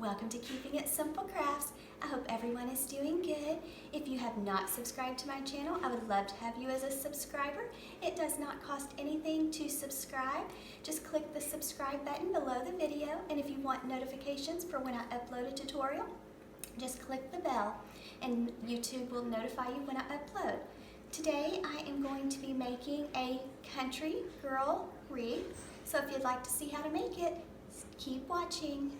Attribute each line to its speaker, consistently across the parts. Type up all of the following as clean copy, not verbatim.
Speaker 1: Welcome to Keeping It Simple Crafts. I hope everyone is doing good. If you have not subscribed to my channel, I would love to have you as a subscriber. It does not cost anything to subscribe. Just click the subscribe button below the video, and if you want notifications for when I upload a tutorial, just click the bell and YouTube will notify you when I upload. Today I am going to be making a country girl wreath, so if you'd like to see how to make it, keep watching.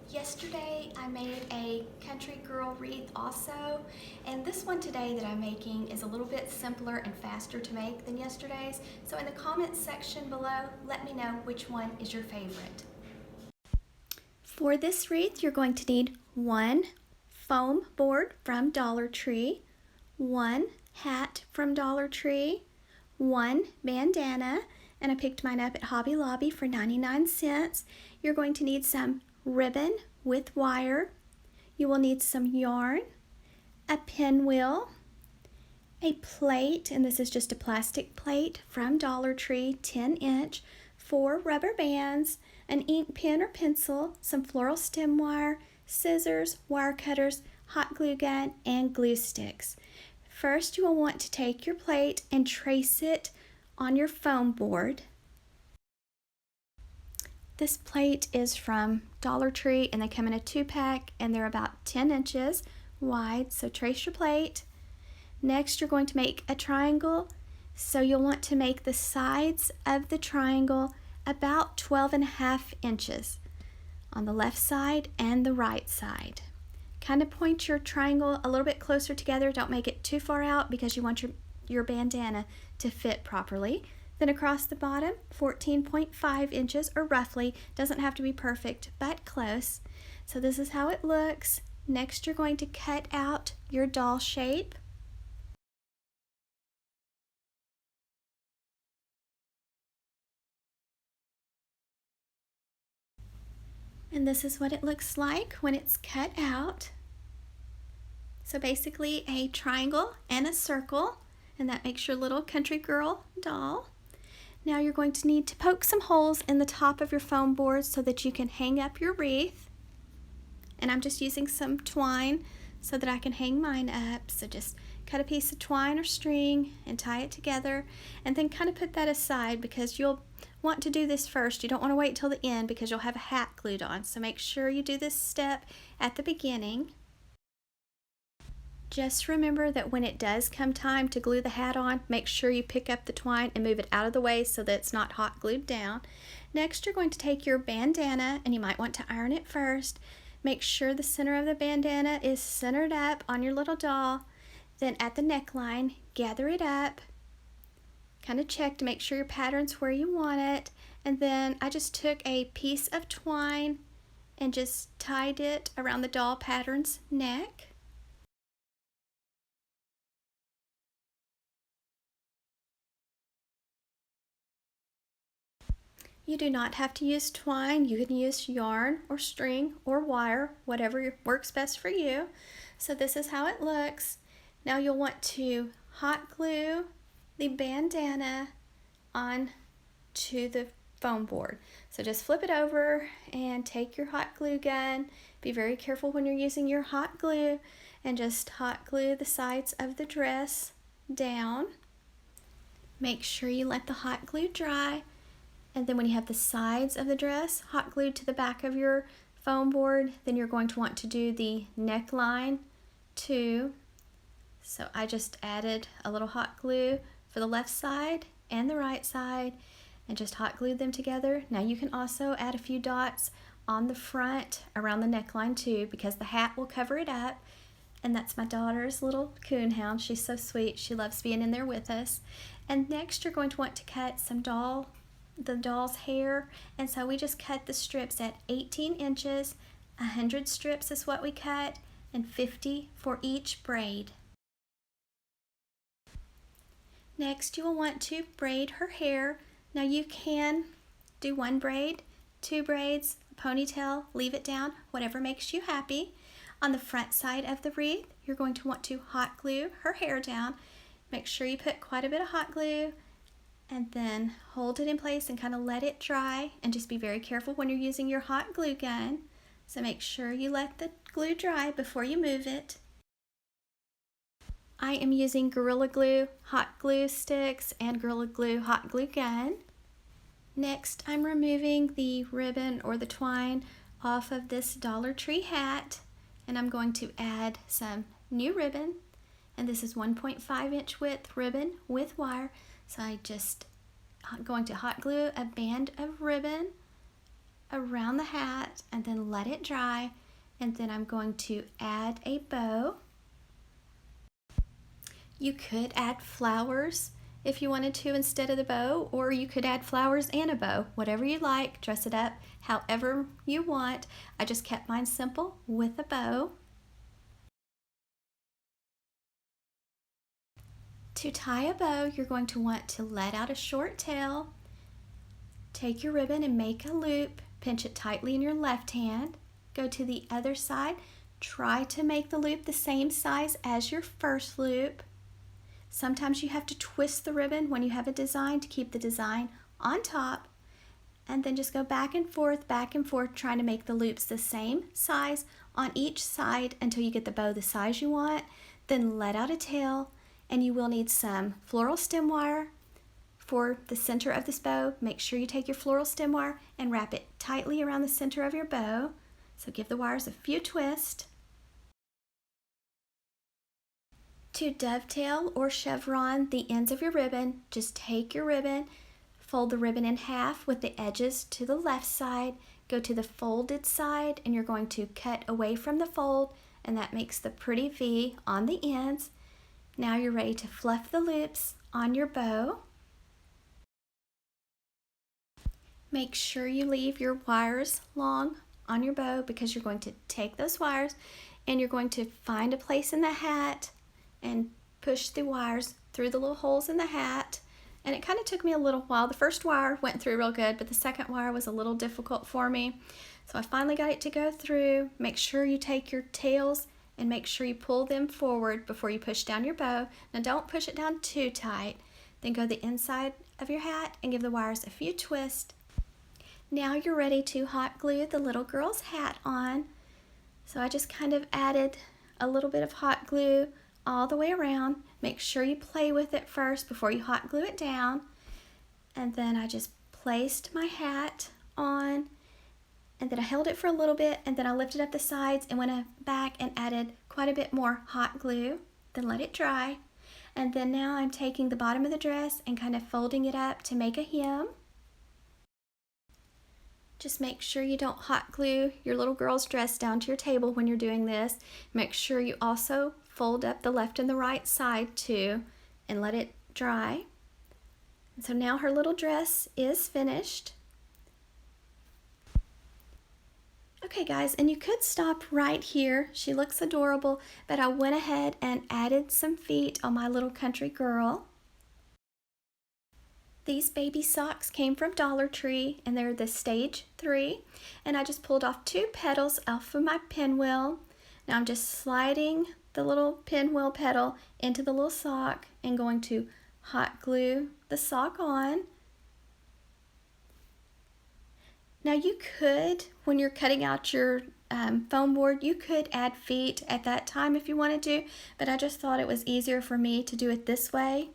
Speaker 1: Yesterday I made a country girl wreath also, and this one today that I'm making is a little bit simpler and faster to make than yesterday's, so in the comments section below let me know which one is your favorite. For this wreath you're going to need one foam board from Dollar Tree, one hat from Dollar Tree, one bandana, and I picked mine up at Hobby Lobby for 99 cents. You're going to need some ribbon with wire. You will need some yarn, a pinwheel, a plate, and this is just a plastic plate from Dollar Tree, 10-inch, 4 rubber bands, an ink pen or pencil, some floral stem wire, scissors, wire cutters, hot glue gun, and glue sticks. First, you will want to take your plate and trace it on your foam board. This plate is from Dollar Tree and they come in a 2-pack and they're about 10 inches wide, so trace your plate. Next you're going to make a triangle, so you'll want to make the sides of the triangle about 12.5 inches on the left side and the right side. Kind of point your triangle a little bit closer together, don't make it too far out because you want your bandana to fit properly. Then across the bottom, 14.5 inches, or roughly, doesn't have to be perfect, but close. So this is how it looks. Next, you're going to cut out your doll shape. And this is what it looks like when it's cut out. So basically a triangle and a circle, and that makes your little country girl doll. Now you're going to need to poke some holes in the top of your foam board so that you can hang up your wreath. And I'm just using some twine so that I can hang mine up. So just cut a piece of twine or string and tie it together, and then kind of put that aside because you'll want to do this first. You don't want to wait till the end because you'll have a hat glued on. So make sure you do this step at the beginning. Just remember that when it does come time to glue the hat on, make sure you pick up the twine and move it out of the way so that it's not hot glued down. Next, you're going to take your bandana, and you might want to iron it first. Make sure the center of the bandana is centered up on your little doll. Then at the neckline, gather it up. Kind of check to make sure your pattern's where you want it. And then I just took a piece of twine and just tied it around the doll pattern's neck. You do not have to use twine. You can use yarn or string or wire, whatever works best for you. So this is how it looks. Now you'll want to hot glue the bandana onto the foam board. So just flip it over and take your hot glue gun. Be very careful when you're using your hot glue, and just hot glue the sides of the dress down. Make sure you let the hot glue dry. And then when you have the sides of the dress hot glued to the back of your foam board, then you're going to want to do the neckline too. So I just added a little hot glue for the left side and the right side and just hot glued them together. Now you can also add a few dots on the front around the neckline too, because the hat will cover it up. And that's my daughter's little coonhound. She's so sweet. She loves being in there with us. And next you're going to want to cut some the doll's hair, and so we just cut the strips at 18 inches. 100 strips is what we cut, and 50 for each braid. Next you will want to braid her hair. Now you can do 1 braid, 2 braids, a ponytail, leave it down, whatever makes you happy. On the front side of the wreath you're going to want to hot glue her hair down. Make sure you put quite a bit of hot glue, and then hold it in place and kind of let it dry, and just be very careful when you're using your hot glue gun So make sure you let the glue dry before you move it. I am using Gorilla Glue hot glue sticks and Gorilla Glue hot glue gun. Next, I'm removing the ribbon or the twine off of this Dollar Tree hat, and I'm going to add some new ribbon, and this is 1.5-inch width ribbon with wire. So I'm going to hot glue a band of ribbon around the hat and then let it dry, and then I'm going to add a bow. You could add flowers if you wanted to instead of the bow, or you could add flowers and a bow, whatever you like. Dress it up however you want. I just kept mine simple with a bow. To tie a bow, you're going to want to let out a short tail. Take your ribbon and make a loop. Pinch it tightly in your left hand. Go to the other side. Try to make the loop the same size as your first loop. Sometimes you have to twist the ribbon when you have a design to keep the design on top. And then just go back and forth, trying to make the loops the same size on each side until you get the bow the size you want. Then let out a tail, and you will need some floral stem wire for the center of this bow. Make sure you take your floral stem wire and wrap it tightly around the center of your bow. So give the wires a few twists. To dovetail or chevron the ends of your ribbon, just take your ribbon, fold the ribbon in half with the edges to the left side, go to the folded side, and you're going to cut away from the fold, and that makes the pretty V on the ends. Now you're ready to fluff the loops on your bow. Make sure you leave your wires long on your bow, because you're going to take those wires and you're going to find a place in the hat and push the wires through the little holes in the hat. And it kind of took me a little while. The first wire went through real good, but the second wire was a little difficult for me. So I finally got it to go through. Make sure you take your tails and make sure you pull them forward before you push down your bow. Now don't push it down too tight. Then go the inside of your hat and give the wires a few twists. Now you're ready to hot glue the little girl's hat on. So I just kind of added a little bit of hot glue all the way around. Make sure you play with it first before you hot glue it down. And then I just placed my hat on, and then I held it for a little bit, and then I lifted up the sides and went back and added quite a bit more hot glue. Then let it dry. And then now I'm taking the bottom of the dress and kind of folding it up to make a hem. Just make sure you don't hot glue your little girl's dress down to your table when you're doing this. Make sure you also fold up the left and the right side too, and let it dry. And so now her little dress is finished. Okay guys, and you could stop right here. She looks adorable, but I went ahead and added some feet on my little country girl. These baby socks came from Dollar Tree, and they're the stage 3, and I just pulled off 2 petals off of my pinwheel. Now I'm just sliding the little pinwheel petal into the little sock and going to hot glue the sock on. Now you could, when you're cutting out your foam board, you could add feet at that time if you wanted to, but I just thought it was easier for me to do it this way.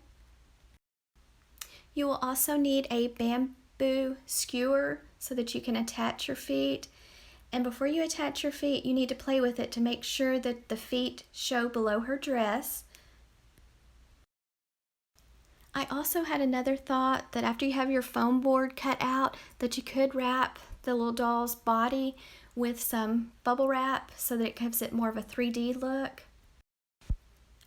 Speaker 1: You will also need a bamboo skewer so that you can attach your feet. And before you attach your feet, you need to play with it to make sure that the feet show below her dress. I also had another thought that after you have your foam board cut out, that you could wrap the little doll's body with some bubble wrap so that it gives it more of a 3D look.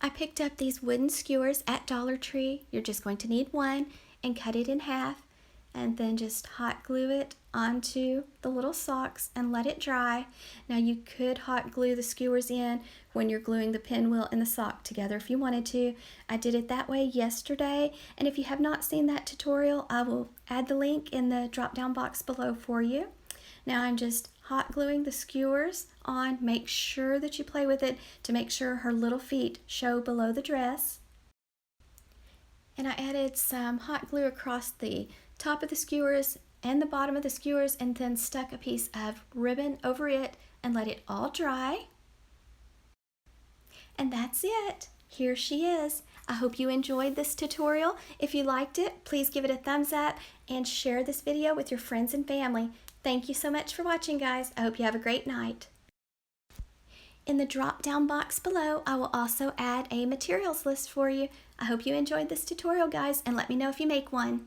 Speaker 1: I picked up these wooden skewers at Dollar Tree. You're just going to need one, and cut it in half, and then just hot glue it onto the little socks and let it dry. Now you could hot glue the skewers in when you're gluing the pinwheel and the sock together if you wanted to. I did it that way yesterday, and if you have not seen that tutorial, I will add the link in the drop down box below for you. Now I'm just hot gluing the skewers on. Make sure that you play with it to make sure her little feet show below the dress. And I added some hot glue across the top of the skewers and the bottom of the skewers and then stuck a piece of ribbon over it and let it all dry. And that's it. Here she is. I hope you enjoyed this tutorial. If you liked it, please give it a thumbs up and share this video with your friends and family. Thank you so much for watching, guys. I hope you have a great night. In the drop-down box below, I will also add a materials list for you. I hope you enjoyed this tutorial, guys, and let me know if you make one.